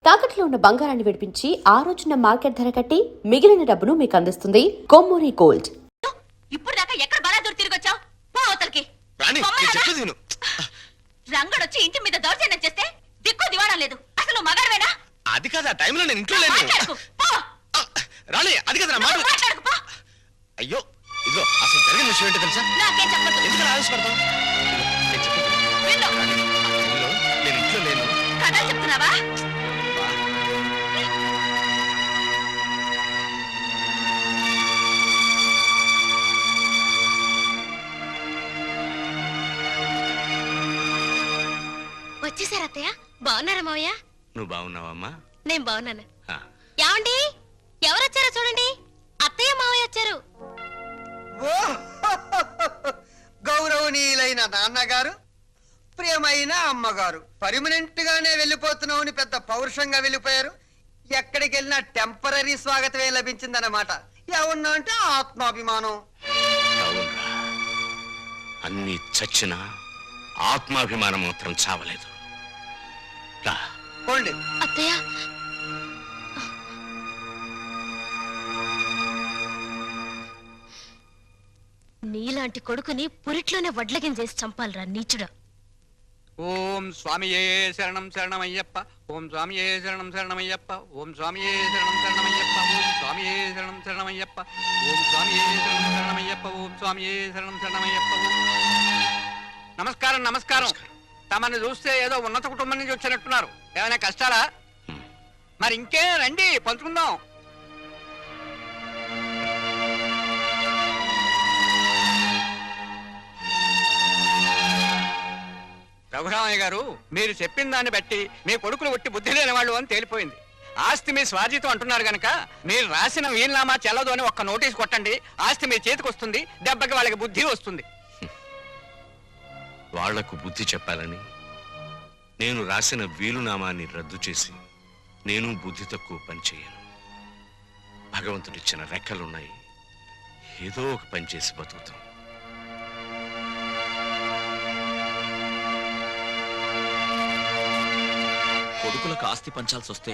తాకట్లో ఉన్న బంగారాన్ని విడిపించి ఆ రోజున మార్కెట్ ధర కట్టి మిగిలిన డబ్బును మీకు అందిస్తుంది కొమ్మూరి గోల్డ్. ఇప్పుడు దాకా ఎక్కడ బలాదూర్ తిరిగొచ్చావు? పో అవతలకి. రంగడొచ్చి ఇంటి మీద దౌర్జన్యం చేస్తే దిక్కు దివాణం లేదు. అసలు మగాడవేనా? అది కాదు, ఆ టైంలో నేను ఇంట్లో లేను. రాణి, అది కదా మాట. అయ్యో, ఇదిగో అసలు జరిగిన విషయం ఏంటో తెలుసా? నాకేం చెప్పదు. ఎందుకు ఆలోచపడతావు? నేను ఇంట్లో లేను. కథ చెప్తున్నావా? వచ్చేసారు అత్తయ్య. బాగున్నారా మావయ్య? నువ్వు బాగున్నావమ్మా? నేను బాగున్నాను. ఏమండి, ఎవరొచ్చారో చూడండి. అత్తయ్య మావయ్య వచ్చారు. గౌరవనీయులైన నాన్నగారు, ప్రియమైన అమ్మగారు, పర్మనెంట్ గానే వెళ్ళిపోతున్నామని పెద్ద పౌరుషంగా వెళ్ళిపోయారు. ఎక్కడికి వెళ్ళినా టెంపరీ స్వాగతమే లభించిందన్నమాట. ఏమన్నా అంటే ఆత్మాభిమానం. అన్ని చచ్చినా ఆత్మాభిమానం మాత్రం చావలేదు. అత్తయ్య, నీలాంటి కొడుకుని పురిట్లోనే వడ్లగిన చేసి చంపాలరా నీచుడా. ఓం స్వామియే శరణం శరణమయ్యప్ప. ఓం స్వామియే శరణం శరణమయ్యప్ప. ఓం స్వామియే శరణం శరణమయ్యప్ప. ఓం స్వామియే శరణం శరణమయ్యప్ప. ఓం స్వామియే శరణం శరణమయ్యప్ప. ఓం స్వామియే శరణం శరణమయ్యప్ప. నమస్కారం, నమస్కారం. తమని చూస్తే ఏదో ఉన్నత కుటుంబం నుంచి వచ్చినట్టున్నారు. ఏమైనా కష్టాలా? మరి ఇంకే రండి, పంచుకుందాం. రఘురామయ్య గారు, మీరు చెప్పిన దాన్ని బట్టి మీ కొడుకులు ఒట్టి బుద్ధి లేని వాళ్ళు అని తేలిపోయింది. ఆస్తి మీ స్వాధీతం అంటున్నారు గనక మీరు రాసిన వీలునామా చెల్లదు అని ఒక్క నోటీస్ కొట్టండి. ఆస్తి మీ చేతికి వస్తుంది. దెబ్బకి వాళ్ళకి బుద్ధి వస్తుంది. వాళ్లకు బుద్ధి చెప్పాలని నేను రాసిన వీలునామాన్ని రద్దు చేసి నేను బుద్ధి తక్కువ పని చేయను. భగవంతుడిచ్చిన రెక్కలున్నాయి, ఏదో ఒక పని చేసి బతుకుతాం. కొడుకులకు ఆస్తి పంచాల్సి వస్తే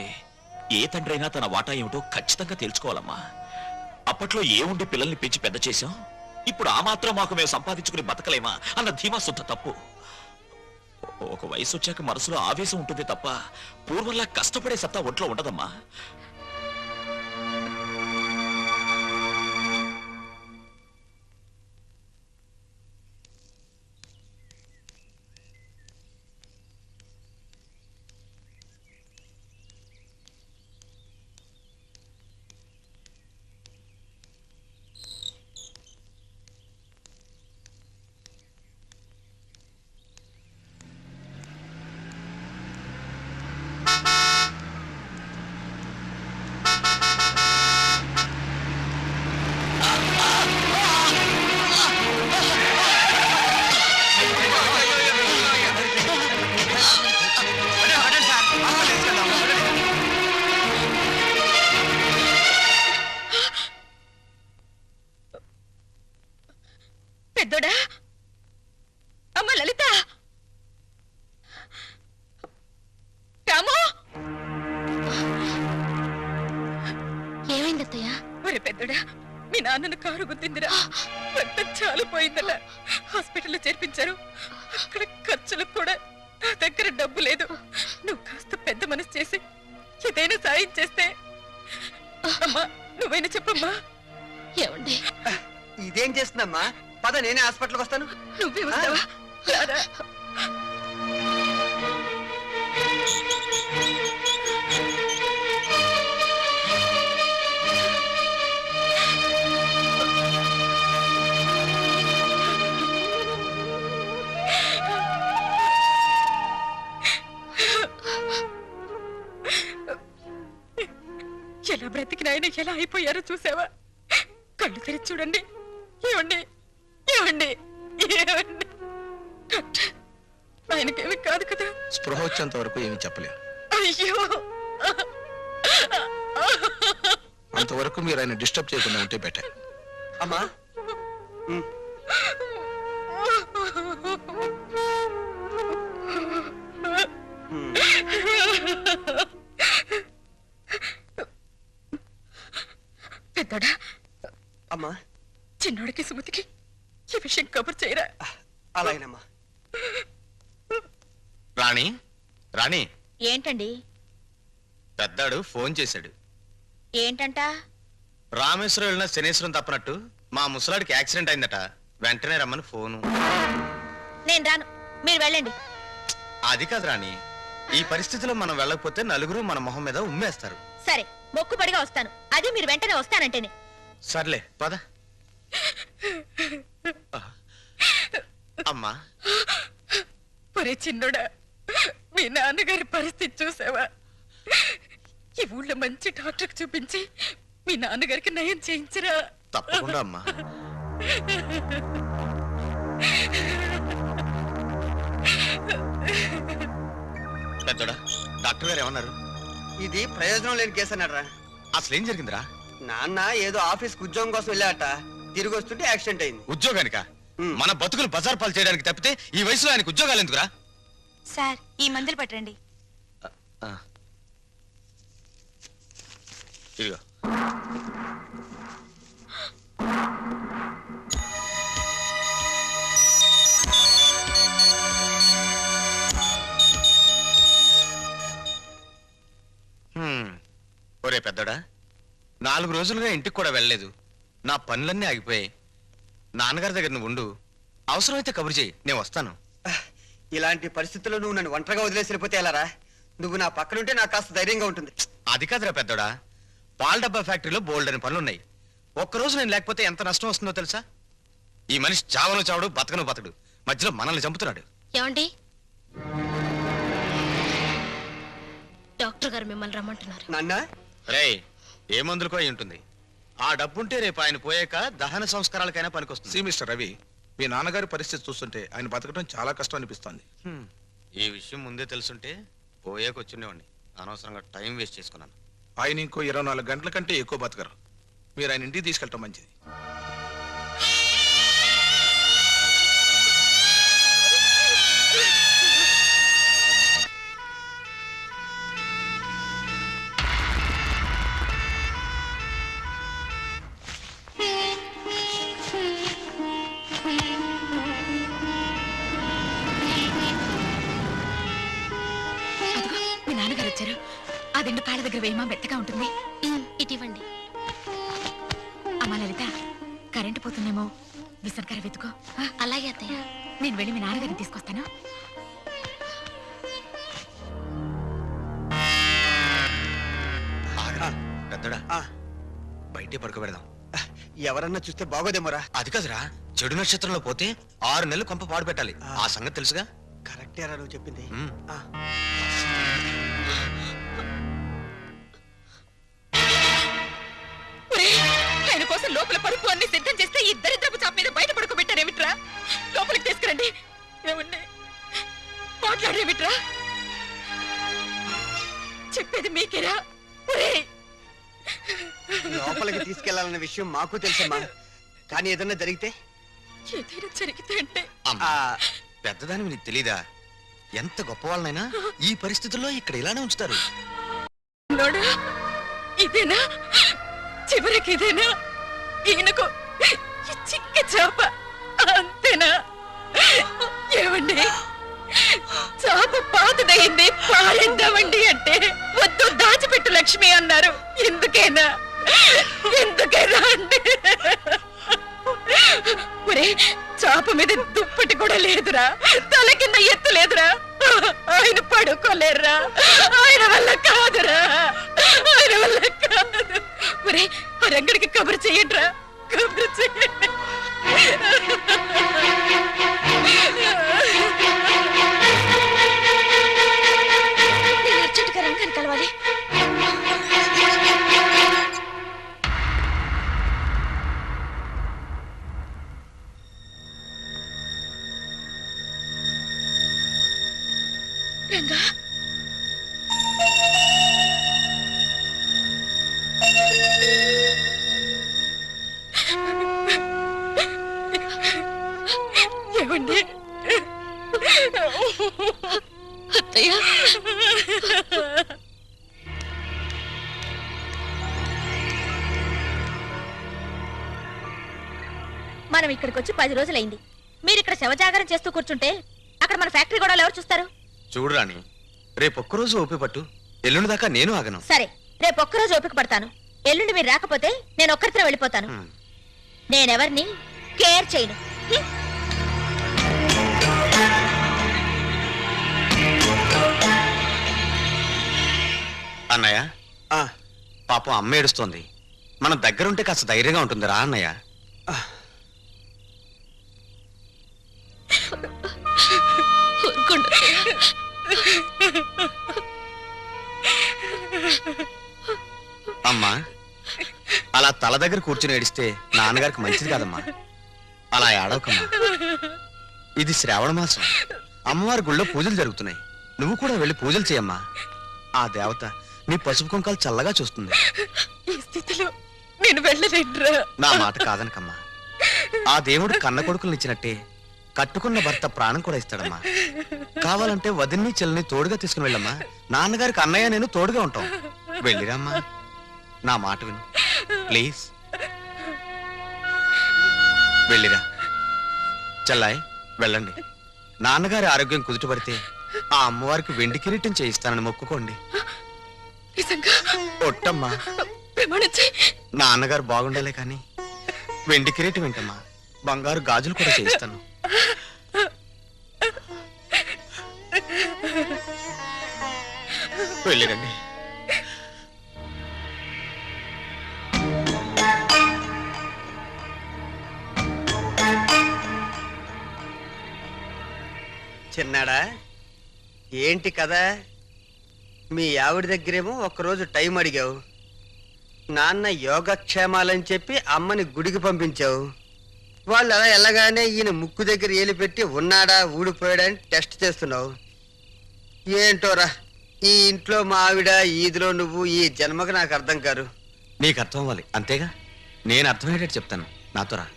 ఏ తండ్రైనా తన వాటా ఏమిటో ఖచ్చితంగా తెలుసుకోవాలమ్మా. అప్పట్లో ఏముండి పిల్లల్ని పెంచి పెద్ద చేశాం, ఇప్పుడు ఆ మాత్రం మాకు మేము సంపాదించుకుని బతకలేమా అన్న ధీమా శుద్ధ తప్పు. ఒక వయసు వచ్చాక మనసులో ఆవేశం ఉంటుంది తప్ప పూర్వంలా కష్టపడే సత్తా ఒంట్లో ఉండదమ్మా. పెద్దోడా, అమ్మ లలిత, రాము. ఏమైంది అత్తయ్య? ఒరే పెద్దోడా, మీ నాన్నను కారు గుద్దిందిరా. రక్తం చాలా పోయిందట. హాస్పిటల్లో చేర్పించారు. అక్కడ ఖర్చులకు కూడా నా దగ్గర డబ్బు లేదు. నువ్వు కాస్త పెద్ద మనసు చేసి ఏదైనా సాయం చేస్తే. అమ్మా, నువ్వైనా చెప్పమ్మా. ఏమండి, ఇదేం చేస్తుందమ్మా? పద, నేనే హాస్పిటల్కి వస్తాను. నువ్వే వస్తావా? రారా. ఎలా బ్రతికిన ఆయన ఎలా అయిపోయారో చూసావా? కళ్ళు తెరిచి చూడండి. ఏమండి, ఏమండి, ఏమండి? డాక్టర్, ఆయనకేమి కాదు కదా? స్పృహ వచ్చేంత వరకు ఏమీ చెప్పలేము. అయ్యో, అంతవరకు మీరు ఆయన డిస్టర్బ్ చేయకుండా ఉంటే బెటర్. అమ్మా, పెద్దోడా, అమ్మా చిన్నోడికి సుమతికి ఈ విషయం కబుర్ చేయరా. అలాగేనమ్మా. రాణి రాణి, ఏంటండి? పెద్దాడు ఫోన్ చేశాడు. ఏంటంట? రామేశ్వరం వెళ్ళిన శనేశ్వరం తప్పనట్టు మా ముసలాడికి యాక్సిడెంట్ అయిందట, వెంటనే రమ్మని ఫోను. నేను రాను, మీరు వెళ్ళండి. అది కాదు రాణి, ఈ పరిస్థితిలో మనం వెళ్ళకపోతే నలుగురు మన మొహం మీద ఉమ్మేస్తారు. సరే, మొక్కుబడిగా వస్తాను. అది మీరు వెంటనే వస్తానంటేనే. సర్లే పద. అమ్మా, ఒరే చిన్నోడా, మీ నాన్నగారి పరిస్థితి చూసావా? ఈ ఊళ్ళో మంచి డాక్టర్కి చూపించి మీ నాన్నగారికి నయం చేయించరా. తప్పకుండా అమ్మా. పెద్దోడా, డాక్టర్ గారు ఏమన్నారు? ఇది ప్రయోజనం లేని కేసు అన్నాడు రా. అసలు ఏం జరిగిందిరా? నాన్న ఏదో ఆఫీస్కి ఉద్యోగం కోసం వెళ్ళాట, తిరిగి వస్తుంటే యాక్సిడెంట్ అయింది. ఉద్యోగానికా? ఉమ్. మన బతుకులు బజార్ పాలు చేయడానికి తప్పితే ఈ వయసులో ఆయనకు ఉద్యోగాలు ఎందుకురా? సార్, ఈ మందులు పట్టండి. ఆ. ఇదిగో. ఒరే పెద్దోడా, 4 రోజులుగా ఇంటికి కూడా వెళ్ళలేదు. నా పనులన్నీ ఆగిపోయాయి. నాన్నగారి దగ్గర నువ్వు ఉండు, అవసరమైతే కబురు చేయి, నేను వస్తాను. ఇలాంటి పరిస్థితుల్లో నువ్వు నన్ను ఒంటరిగా వదిలేసి వెళ్ళిపోతే ఎలారా? నువ్వు నా పక్కనుంటే నాకు కాస్త ధైర్యంగా ఉంటుంది. అది కాదురా పెద్దోడా, పాల డబ్బా ఫ్యాక్టరీలో బోల్డ్ అని పనులున్నాయి. ఒక్కరోజు నేను లేకపోతే ఎంత నష్టం వస్తుందో తెలుసా? ఈ మనిషి చావను చావడు, బతకను బతడు, మధ్యలో మనల్ని చంపుతున్నాడు. ఏమండి, డాక్టర్ గారు మిమ్మల్ని రమ్మంటున్నారు. నాన్న రేయ్, ఏ మందులకో అయి ఉంటుంది. ఆ డబ్బుంటే రేపు ఆయన పోయాక దహన సంస్కారాలకైనా పనికొస్తుంది. మిస్టర్ రవి, మీ నాన్నగారి పరిస్థితి చూస్తుంటే ఆయన బతకడం చాలా కష్టం అనిపిస్తోంది. ఈ విషయం ముందే తెలుసుంటే పోయాక వచ్చిండేవాడిని. అనవసరంగా టైం వేస్ట్ చేసుకున్నాను. ఆయన ఇంకో 24 గంటల కంటే ఎక్కువ బతకరు. మీరు ఆయన ఇంటికి తీసుకెళ్ళటం మంచిది. మీ నాన్నగారు వచ్చారు. ఆ దిండు కాళ్ళ దగ్గర వేయమా, మెత్తగా ఉంటుంది. ఇటివ్వండి. అమ్మా లలిత, కరెంటు పోతుందేమో, విసర్గారు వెతుకో. అలాగే అత్తయ్య, నేను వెళ్ళి మీ నాన్నగారిని తీసుకొస్తాను. ఆగరా, పెద్దడా, ఆ, బయటే పడుకోబెడదాం. ఎవరన్నా చూస్తే బాగోదేమోరా. అది కాదురా, చెడు నక్షత్రంలో పోతే 6 నెలలు కొంప పాడు పెట్టాలి. ఆ సంగతి తెలుసుగా? కరెక్టేరా నువ్వు చెప్పింది. ఉమ్. ఆ, ఆయన కోసం లోపల పరుపు అన్ని సిద్ధం చేస్తే ఈ దరిద్రపు చాప మీద బయట పడుకోబెట్టారేమిట్రా? లోపలికి తీసుకురండి. ఏమన్నా మాట్లాడేమిట్రా? చెప్పేది మీకేరా? లోపలికి తీసుకెళ్లాలన్న విషయం మాకు తెలుసమ్మా, కానీ ఏదన్నా జరిగితే ఏదైనా జరిగితే అంటే అమ్మా, పెద్దదాని నీకు తెలీదా? ఎంత గొప్ప వాళ్ళనైనా ఈ పరిస్థితుల్లో ఇక్కడ ఇలానే ఉంచుతారు. నోడా, ఇదేనా చివరికి? ఇదేనా ఈయనకు ఈ చిక్క చాప? అంతేనా? ఏమండి, చాప పాతదయింది, పారేద్దామండి అంటే వద్దు, దాచిపెట్టు లక్ష్మి అన్నారు. ఎందుకేనా? ఎందుకేనా అండి? ఒరే, చాప మీద దుప్పటి కూడా లేదురా, తల కింద ఎత్తు లేదురా. ఆయన పడుకోలేరురా, ఆయన వల్ల కాదురా, ఆయన వల్ల కాదు. ఒరే, ఆ రంగడికి కబురు చెయ్యండిరా, కబురు చెయ్యండి. నేను అర్జెంటుగా రంగాన్ని కలవాలి. రంగా, మనం ఇక్కడికి వచ్చి 10 రోజులైంది. మీరు ఇక్కడ శవజాగరం చేస్తూ కూర్చుంటే అక్కడ మన ఫ్యాక్టరీ గొడవలు ఎవరు చూస్తారు? చూడు రాణి, రేపు ఒక్కరోజు ఓపి పట్టు, ఎల్లుండి దాకా నేను ఆగను. సరే, రేపు ఒక్కరోజు ఓపిక పడతాను. ఎల్లుండి మీరు రాకపోతే నేను ఒక్కరితో వెళ్ళిపోతాను. నేనెవరిని కేర్ చేయను. అన్నయ్య, పాపం అమ్మ ఏడుస్తోంది. మనం దగ్గరుంటే కాస్త ధైర్యంగా ఉంటుంది రా అన్నయ్య. అమ్మా, అలా తల దగ్గర కూర్చుని ఏడిస్తే నాన్నగారికి మంచిది కాదమ్మా. అలా ఏడవకమ్మా. ఇది శ్రావణ మాసం, అమ్మవారి గుళ్ళో పూజలు జరుగుతున్నాయి. నువ్వు కూడా వెళ్ళి పూజలు చేయమ్మా. ఆ దేవత నీ పసుపు కుంకాలు చల్లగా చూస్తుంది. ఈ స్థితిలో నేను వెళ్ళలేనురా. నా మాట కాదనకమ్మా. ఆ దేవుడు కన్న కొడుకులను ఇచ్చినట్టే కట్టుకున్న భర్త ప్రాణం కూడా ఇస్తాడమ్మా. కావాలంటే వదిన్ని చెల్లిని తోడుగా తీసుకుని వెళ్ళమ్మా. నాన్నగారికి అన్నయ్య నేను తోడుగా ఉంటాం. వెళ్ళిరమ్మా, నా మాట విను ప్లీజ్. వెళ్ళిరా చెల్లాయ్, వెళ్ళండి. నాన్నగారి ఆరోగ్యం కుదుటపడితే ఆ అమ్మవారికి వెండి కిరీటం చేయిస్తానని మొక్కుకోండి. ఒట్టమ్మా, నాన్నగారు బాగుండాలే కానీ వెండి కిరీటం ఏంటమ్మా, బంగారు గాజులు కూడా చేయిస్తాను. వెళ్ళిరండి. చిన్నాడా, ఏంటి కదా? మీ ఆవిడ దగ్గరేమో ఒక్కరోజు టైం అడిగావు. నాన్న యోగక్షేమాలని చెప్పి అమ్మని గుడికి పంపించావు. వాళ్ళు అలా వెళ్ళగానే ఈయన ముక్కు దగ్గర ఏలు పెట్టి ఉన్నాడా ఊడిపోయాడని టెస్ట్ చేస్తున్నావు. ఏంటోరా, ఈ ఇంట్లో మా ఆవిడ, ఈదిలో నువ్వు, ఈ జన్మకు నాకు అర్థం కారు. నీకు అర్థం అవ్వాలి అంతేగా. నేను అర్థమయ్యేటట్టు చెప్తాను. నాతో రా.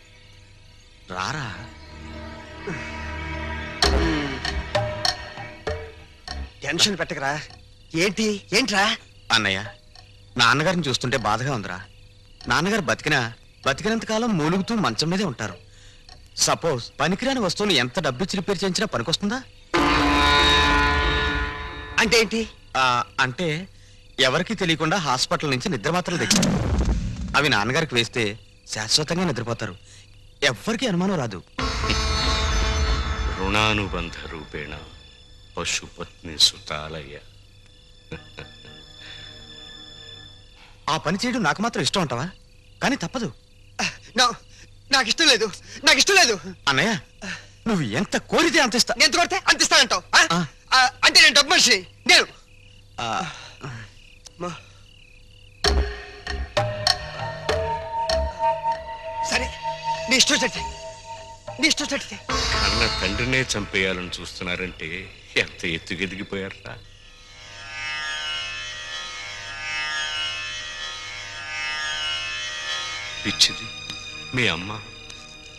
రారా. టెన్షన్ పెట్టకరా. ఏంట్రా? అన్నయ్య, నాన్నగారిని చూస్తుంటే బాధగా ఉందిరా. నాన్నగారు బతికినంత కాలం మూలుగుతూ మంచం మీదే ఉంటారు. సపోజ్ పనికిరాని వస్తువులు ఎంత డబ్బిచ్చి రిపేర్ చేయించినా పనికొస్తుందా? అంటే ఏంటి? అంటే ఎవరికి తెలియకుండా హాస్పిటల్ నుంచి నిద్ర మాత్రలు తెచ్చారు. అవి నాన్నగారికి వేస్తే శాశ్వతంగా నిద్రపోతారు. ఎవ్వరికి అనుమానం రాదు. రుణానుబంధ రూపేణ పశుపత్ని సుతాలయ్య. ఆ పని చేయడం నాకు మాత్రం ఇష్టం అంటావా? కానీ తప్పదు. నాకు ఇష్టం లేదు. అన్నయ్య, నువ్వు ఎంత కోరితే అంత ఇస్తా. ఎంత కొడితే అంత ఇస్తానంటావు? అంటే నేను డబ్బు మనిషి. నేను సరే, నీ ఇష్టం చెట్టు. కన్న తండ్రినే చంపేయాలని చూస్తున్నారంటే ఎంత ఎత్తుగెదిగిపోయారా? పిచ్చిది, మీ అమ్మ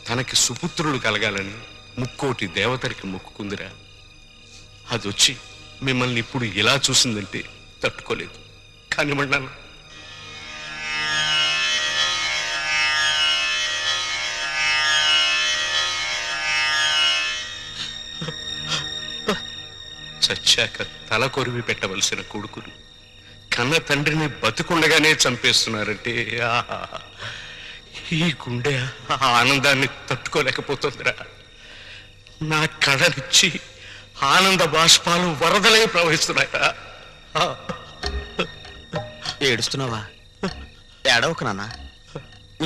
తనకి సుపుత్రులు కలగాలని ముక్కోటి దేవతరికి మొక్కుకుందిరా. అదొచ్చి మిమ్మల్ని ఇప్పుడు ఇలా చూసిందంటే తట్టుకోలేదు. కానివ్వండి. చచ్చాక తల కొరివి పెట్టవలసిన కొడుకును కన్న తండ్రిని బతుకుండగానే చంపేస్తున్నారంటే ఈ గుండె ఆనందాన్ని తట్టుకోలేకపోతుందిరా. నా కళ్ళనిచ్చి ఆనంద బాష్పాలు వరదలై ప్రవహిస్తున్నాయా? ఏడుస్తున్నావా? ఏడవకు నాన్న.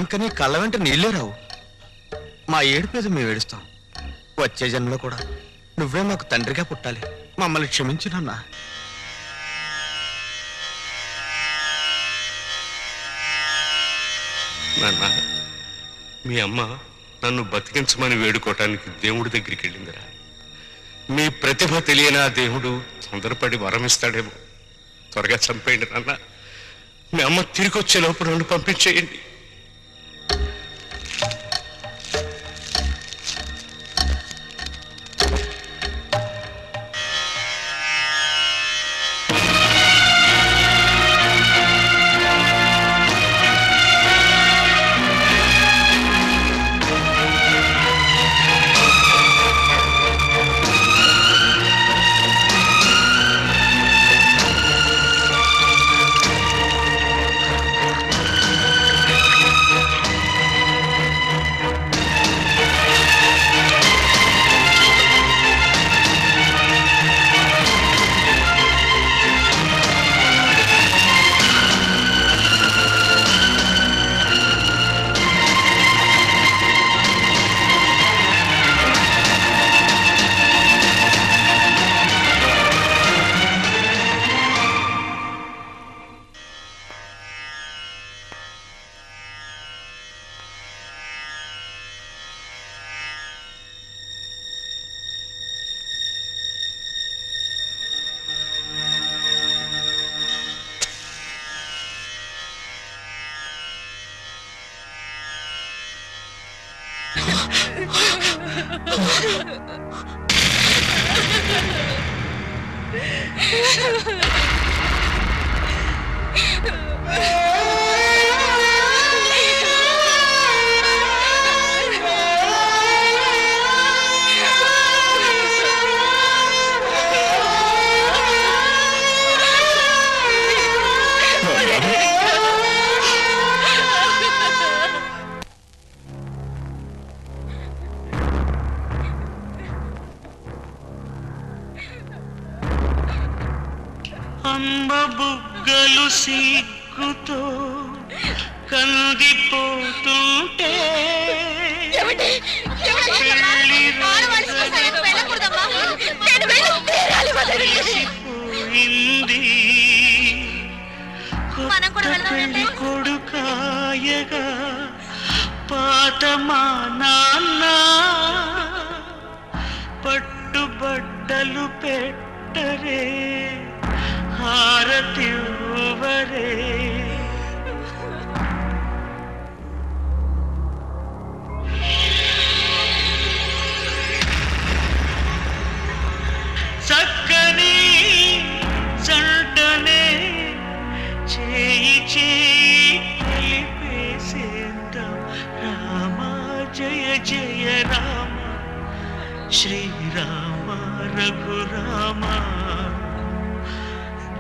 ఇంక నీ కళ్ళ వెంట నీళ్ళే రావు. మా ఏడుపు మీద మేము ఏడుస్తాం. వచ్చే జన్మలో కూడా నువ్వే మాకు తండ్రిగా పుట్టాలి. మమ్మల్ని క్షమించు నాన్న. నాన్న, మీ అమ్మ నన్ను బతికించమని వేడుకోవటానికి దేవుడి దగ్గరికి వెళ్ళిందిరా. మీ ప్రతిభ తెలియని ఆ దేవుడు తొందరపడి వరం ఇస్తాడేమో. త్వరగా చంపేయండి నాన్న. మీ అమ్మ తిరిగి వచ్చే లోపు నన్ను పంపించేయండి. అమ్మ బుగ్గలు సిగ్గుతో కందిపోతుంటే పోయింది కొత్త పెళ్లి కొడుకాయగా పాత మా నాన్న పట్టుబట్టలు పెట్టరే హారతివ్వరే చక్కని చంటనే చేయి చేయి కలిపేసేద్దాం రామ జయ జయ రామ శ్రీరామ రఘురామ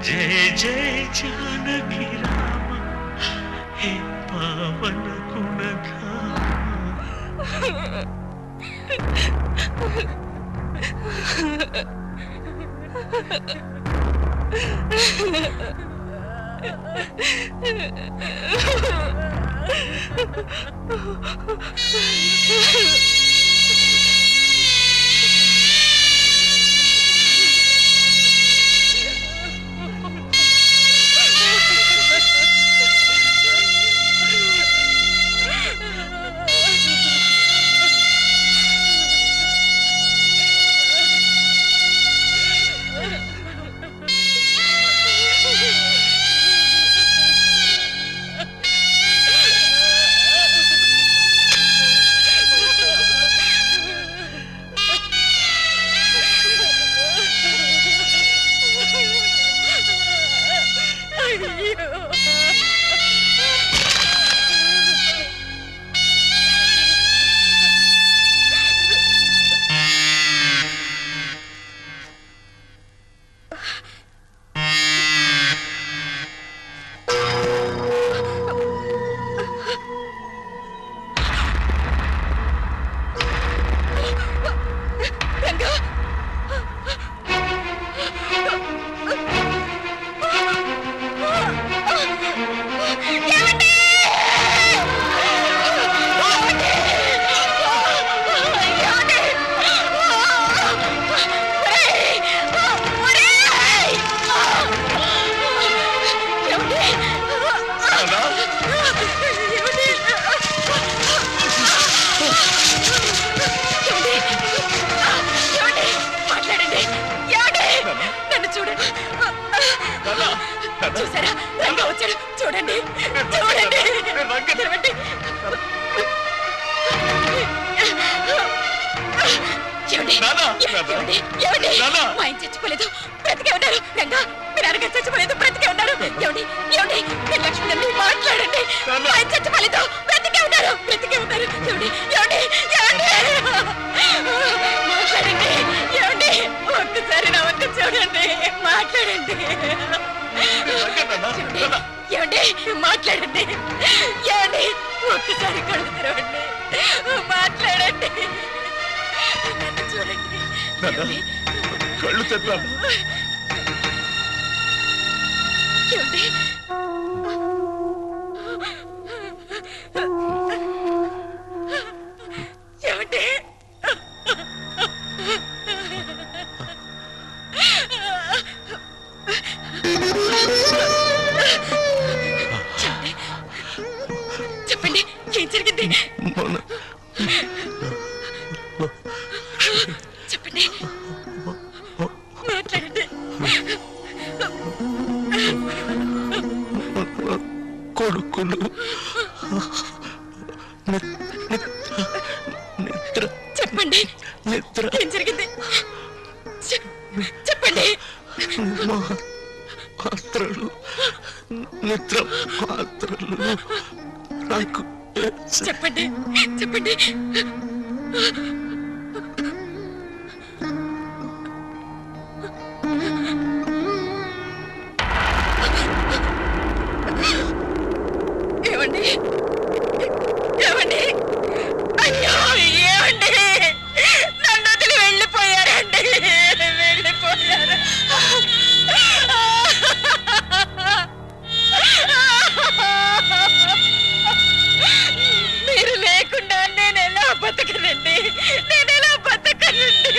జయ జయ జానకి రామ హే పావన గుణధామ చూసారా రంగా వచ్చాడు చూడండి చూడండి చూడండి మా ఆయన చచ్చిపోలేదు బ్రతికే ఉన్నారు రంగా మీరు అనగా చచ్చిపోలేదు బ్రతికే ఉన్నారు ఏమండి ఏమండి మీరు లక్ష్మి మాట్లాడండి మా ఆయన చచ్చిపోలేదు బ్రతికే ఉన్నారు ఏమండి ఏమండి మాట్లాడండి ఏమండి ఒక్కసారి నా వంక చూడండి మాట్లాడండి ఏమండి మాట్లాడండి ఏమండి ఒక్కసారి కడుగు తెరవండి మాట్లాడండి నన్ను చూడండి కళ్ళు తెరవాలి ఏమండి ఏమండి చెప్పండి ఏం జరిగింది చెప్పండి మాట్లాడండి కొడుకులు నిద్ర చెప్పండి, నిద్ర ఏం జరిగింది? చెప్పండి. మాత్రలు నిద్ర మాత్రలు నాకు చెప్పండి, చెప్పండి. ఏమండి, ఏమండి, అయ్యో ఏమండి, నన్ను వదిలి వెళ్ళిపోయారండి, వెళ్ళిపోయారు. మీరు లేకుండా నేను ఎలా బతకనండి, నేను ఎలా బతకనండి.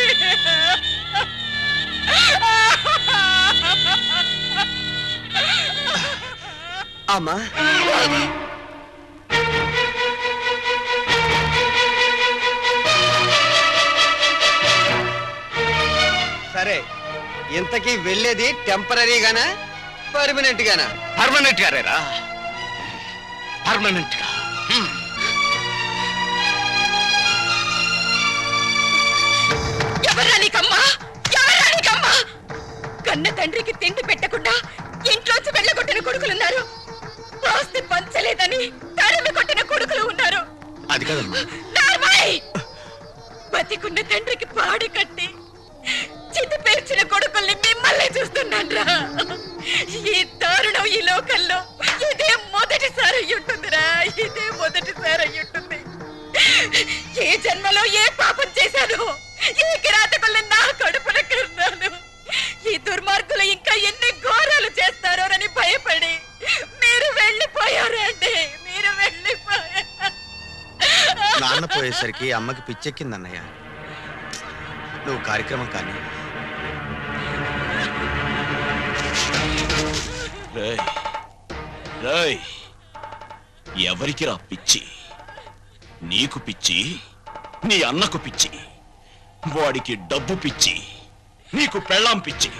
అమ్మా సరే, ఇంతకీ వెళ్ళేది టెంపరీగానా పర్మనెంట్ గానా? పర్మనెంట్ గారేరా, పర్మనెంట్ గా. ఎవరా నీకమ్మా, ఎవరా నీకమ్మా? కన్న తండ్రికి తిండి పెట్టకుండా ఇంట్లోంచి వెళ్ళగొట్టిన కొడుకులున్నారు, ఆస్తి పంచలేదని తరిమి కొట్టిన కొడుకులు ఉన్నారు. అది కదమ్మా. నార్మల్! బతికున్న తండ్రికి పాడి కట్టి చితి పేర్చిన కొడుకుల్ని మిమ్మల్ని చూస్తున్నాన్రా. ఈ దారుణం ఈ లోకంలో ఇదే మొదటిసారి అయ్యుంటుందిరా, ఇదే మొదటిసారి అయ్యుంటుంది. ఏ జన్మలో ఏ పాపం చేశాను, ఏ కిరాతకుల్ని నా కడుపున కన్నాను, ఈ దుర్మార్గులు ఇంకా ఎన్ని ఘోరాలు చేస్తారోనని భయపడి మీరు వెళ్ళిపోయారండి, మీరు వెళ్ళిపోయారు. నాన్న పోయేసరికి అమ్మకి పిచ్చెక్కిందన్నయ్య. నువ్వు కార్యక్రమం కానీ. ఎవరికి రా పిచ్చి? నీకు పిచ్చి, నీ అన్నకు పిచ్చి, వాడికి డబ్బు పిచ్చి, నీకు పెళ్ళాం పిచ్చి.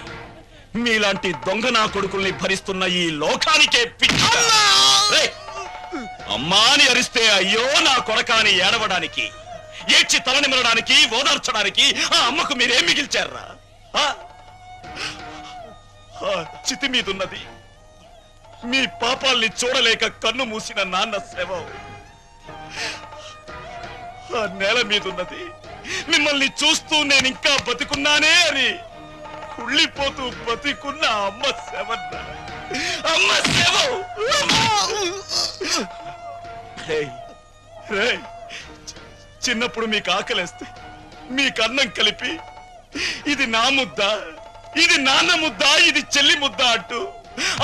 మీలాంటి దొంగ నా కొడుకుల్ని భరిస్తున్న ఈ లోకానికే పిచ్చి. రేయ్, అమ్మా అని అరిస్తే అయ్యో నా కొరకాని ఏడవడానికి, ఏడ్చి తలనిమరడానికి, ఓదార్చడానికి ఆ అమ్మకు మీరేం మిగిల్చారా? చితి మీదున్నది మీ పాపాల్ని చూడలేక కన్ను మూసిన నాన్న శవం. ఆ నేల మీదున్నది మిమ్మల్ని చూస్తూ నేనింకా బతికున్నానే అని కుళ్ళిపోతూ బతికున్న అమ్మ శవన్న, అమ్మ శవం. చిన్నప్పుడు మీకు ఆకలేస్తే మీకు అన్నం కలిపి ఇది నా ముద్ద, ఇది నాన్న ముద్ద, ఇది చెల్లి ముద్ద అంటూ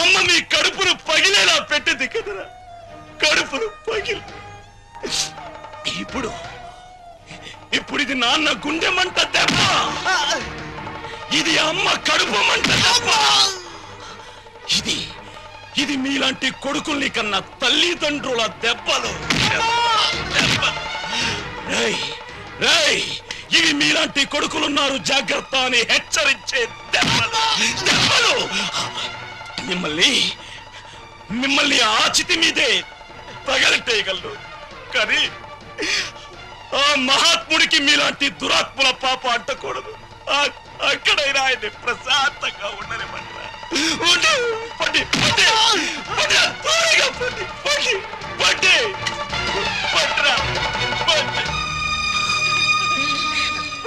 అమ్మ మీ కడుపును పగిలేలా పెట్టింది కదరా, కడుపును పగిలి. ఇప్పుడు ఇది నాన్న గుండె మంట దెబ్బ, ఇది అమ్మ కడుపు మంట దెబ్బ. ఇది మీలాంటి కొడుకుల్ని కన్నా తల్లిదండ్రుల దెబ్బలు. ఇవి మీలాంటి కొడుకులున్నారు జాగ్రత్త అని హెచ్చరించే దెబ్బలు. మిమ్మల్ని ఆచితి మీదే తగలటేయగలరు, కానీ ఆ మహాత్ముడికి మీలాంటి దురాత్ముల పాప అంటకూడదు. అక్కడైనా ఆయన్ని ప్రశాంతంగా ఉండనివ్వండి.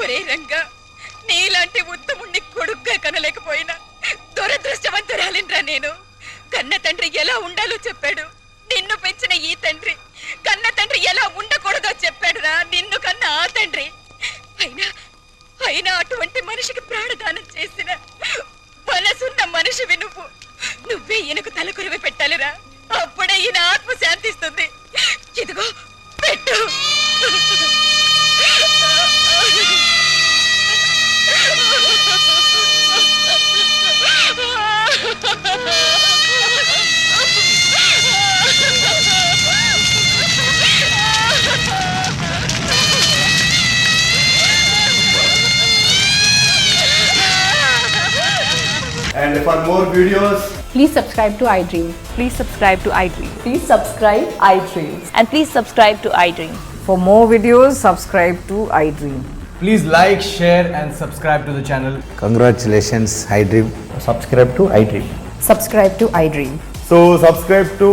ఒరే రంగా, నీలాంటి ఉత్తముణ్ణి కొడుగ్గా కనలేకపోయినా దురదృష్టవంతురాలిండ్రా నేను. కన్న తండ్రి ఎలా ఉండాలో చెప్పాడు, నిన్ను పెంచిన ఈ తండ్రి కన్న తండ్రి ఎలా ఉండకూడదో చెప్పాడురా నిన్ను కన్న ఆ తండ్రి. అయినా అటువంటి మనిషికి ప్రాణదానం చేసిన మనసున్న మనిషివి నువ్వే ఈయనకు తలకొరివి పెట్టాలిరా, అప్పుడే ఈయన ఆత్మ శాంతిస్తుంది. ఇదిగో పెట్టు. And for more videos, please subscribe to iDream. Please subscribe to iDream. Please subscribe iDream. And please subscribe to iDream. For more videos, subscribe to iDream. Please like, share, and subscribe to the channel. Congratulations I dream. Subscribe to iDream. Subscribe to iDream. So subscribe to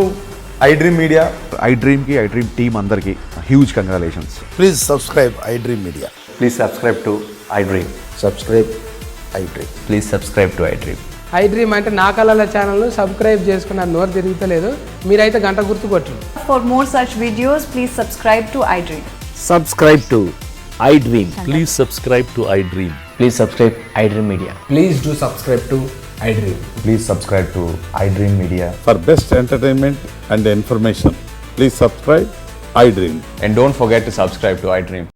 iDream Media. iDream కి iDream team అందరికి huge congratulations. Please subscribe I dream media. Please subscribe to iDream. Subscribe I dream. Please subscribe to iDream. iDream అంటే నా కళల ఛానల్ను subscribe చేసుకున్న నోరు తిరుగుతలేదు, మీరైతే గంట గుర్తు కొట్టండి. For more such videos, please subscribe to iDream. Subscribe to iDream. Please subscribe to iDream. Please subscribe iDream Media. Please do subscribe to iDream. Please subscribe to iDream media. For best entertainment and information, please subscribe iDream. And don't forget to subscribe to iDream.